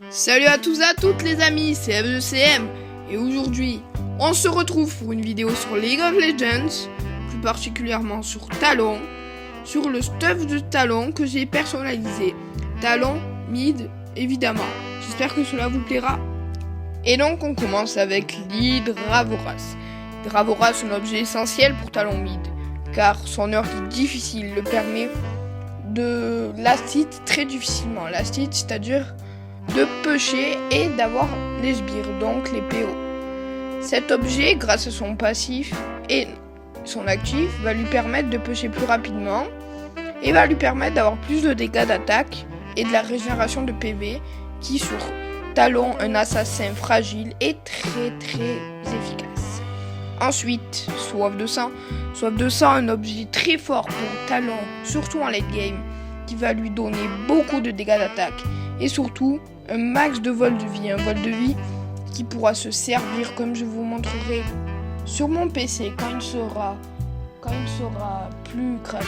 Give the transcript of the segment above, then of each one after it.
Salut à tous et à toutes les amis, c'est FDCM et aujourd'hui on se retrouve pour une vidéo sur League of Legends, plus particulièrement sur Talon, sur le stuff de Talon que j'ai personnalisé. Talon, mid, évidemment. J'espère que cela vous plaira. Et donc on commence avec l'Hydravoras. Dravoras, un objet essentiel pour Talon mid, car son heure difficile le permet de last hit très difficilement. Last hit, c'est-à-dire de pusher et d'avoir les sbires, donc les PO. Cet objet, grâce à son passif et son actif, va lui permettre de pusher plus rapidement et va lui permettre d'avoir plus de dégâts d'attaque et de la régénération de PV qui sur Talon, un assassin fragile, est très efficace. Ensuite, Soif de sang. Soif de sang, un objet très fort pour Talon, surtout en late game, qui va lui donner beaucoup de dégâts d'attaque et surtout un max de vol de vie. Un vol de vie qui pourra se servir, comme je vous montrerai sur mon PC quand il sera plus craché,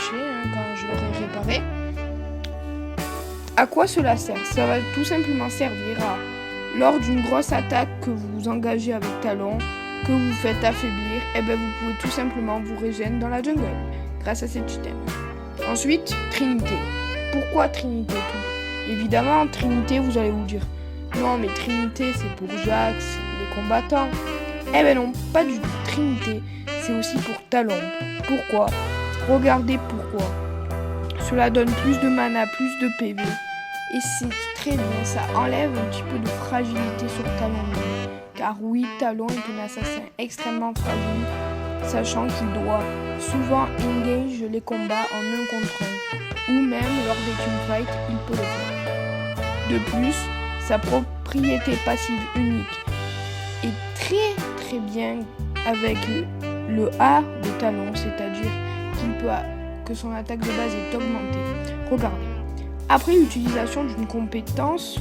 quand je l'aurai réparé. À quoi cela sert? Ça va tout simplement servir à, lors d'une grosse attaque que vous engagez avec Talon, que vous faites affaiblir, et bien vous pouvez tout simplement vous régénérer dans la jungle grâce à cet item. Ensuite, Trinité. Pourquoi Trinité? Évidemment, Trinité, vous allez vous dire non, mais Trinité c'est pour Jax, les combattants. Eh ben non, pas du tout. Trinité, c'est aussi pour Talon. Pourquoi? Regardez pourquoi. Cela donne plus de mana, plus de PV. Et c'est très bien, ça enlève un petit peu de fragilité sur Talon. Car oui, Talon est un assassin extrêmement fragile, sachant qu'il doit souvent engage les combats en 1 contre 1. Ou même lors des teamfights, il peut le faire. De plus, sa propriété passive unique est très bien avec le A de Talon, c'est-à-dire que son attaque de base est augmentée. Regardez. Après l'utilisation d'une compétence,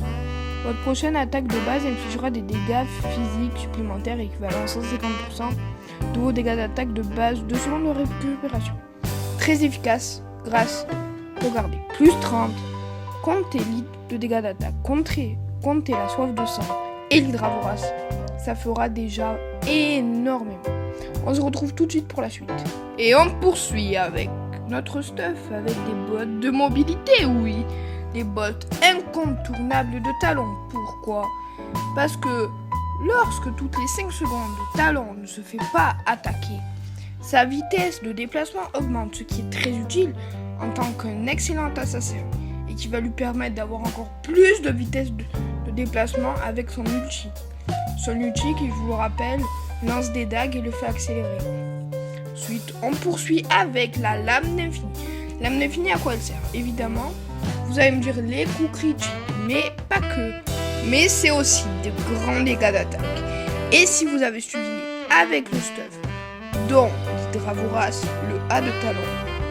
votre prochaine attaque de base infligera des dégâts physiques supplémentaires équivalent à 150% de vos dégâts d'attaque de base 2 secondes de récupération. Très efficace grâce, regardez, plus 30, comptez l'hit de dégâts d'attaque, comptez la soif de sang et l'Hydravoras, ça fera déjà énormément. On se retrouve tout de suite pour la suite. Et on poursuit avec notre stuff, avec des bots de mobilité, oui. Des bots incontournables de Talon. Pourquoi? Parce que lorsque toutes les 5 secondes, Talon ne se fait pas attaquer, sa vitesse de déplacement augmente, ce qui est très utile en tant qu'un excellent assassin et qui va lui permettre d'avoir encore plus de vitesse de déplacement avec son ulti. Son ulti qui, je vous le rappelle, lance des dagues et le fait accélérer. Ensuite, on poursuit avec la lame d'infini. Lame d'infini, à quoi elle sert? Évidemment, vous allez me dire les coups critiques, mais pas que. Mais c'est aussi de grands dégâts d'attaque. Et si vous avez suivi avec le stuff, dont l'Hydravoras, le A de Talon,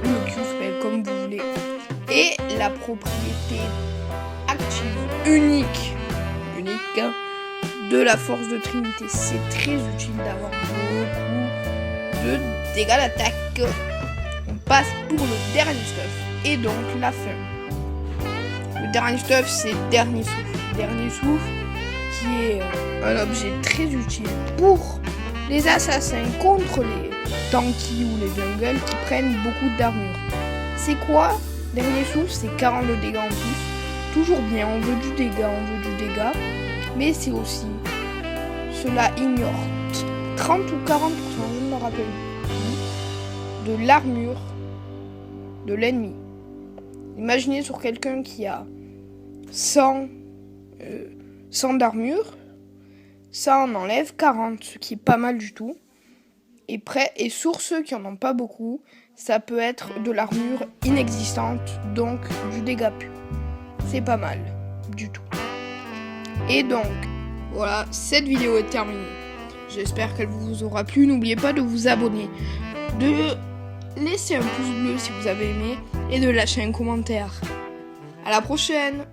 le Q-spell comme vous voulez, et la propriété active unique de la force de Trinité, c'est très utile d'avoir beaucoup de dégâts d'attaque. On passe pour le dernier stuff et donc la fin. Le dernier stuff, c'est Dernier Souffle. Dernier Souffle qui est un objet très utile pour les assassins contre les tanky ou les jungles qui prennent beaucoup d'armure. C'est quoi? Dernier Souffle, c'est 40 de dégâts en plus. Toujours bien, on veut du dégât, mais c'est aussi, cela ignore 30 ou 40%, je ne me rappelle plus, de l'armure de l'ennemi. Imaginez sur quelqu'un qui a 100 d'armure, ça en enlève 40, ce qui est pas mal du tout. Et sur ceux qui en ont pas beaucoup, ça peut être de l'armure inexistante, donc du dégât pur. C'est pas mal du tout. Et donc, voilà, cette vidéo est terminée. J'espère qu'elle vous aura plu. N'oubliez pas de vous abonner, de laisser un pouce bleu si vous avez aimé et de lâcher un commentaire. À la prochaine!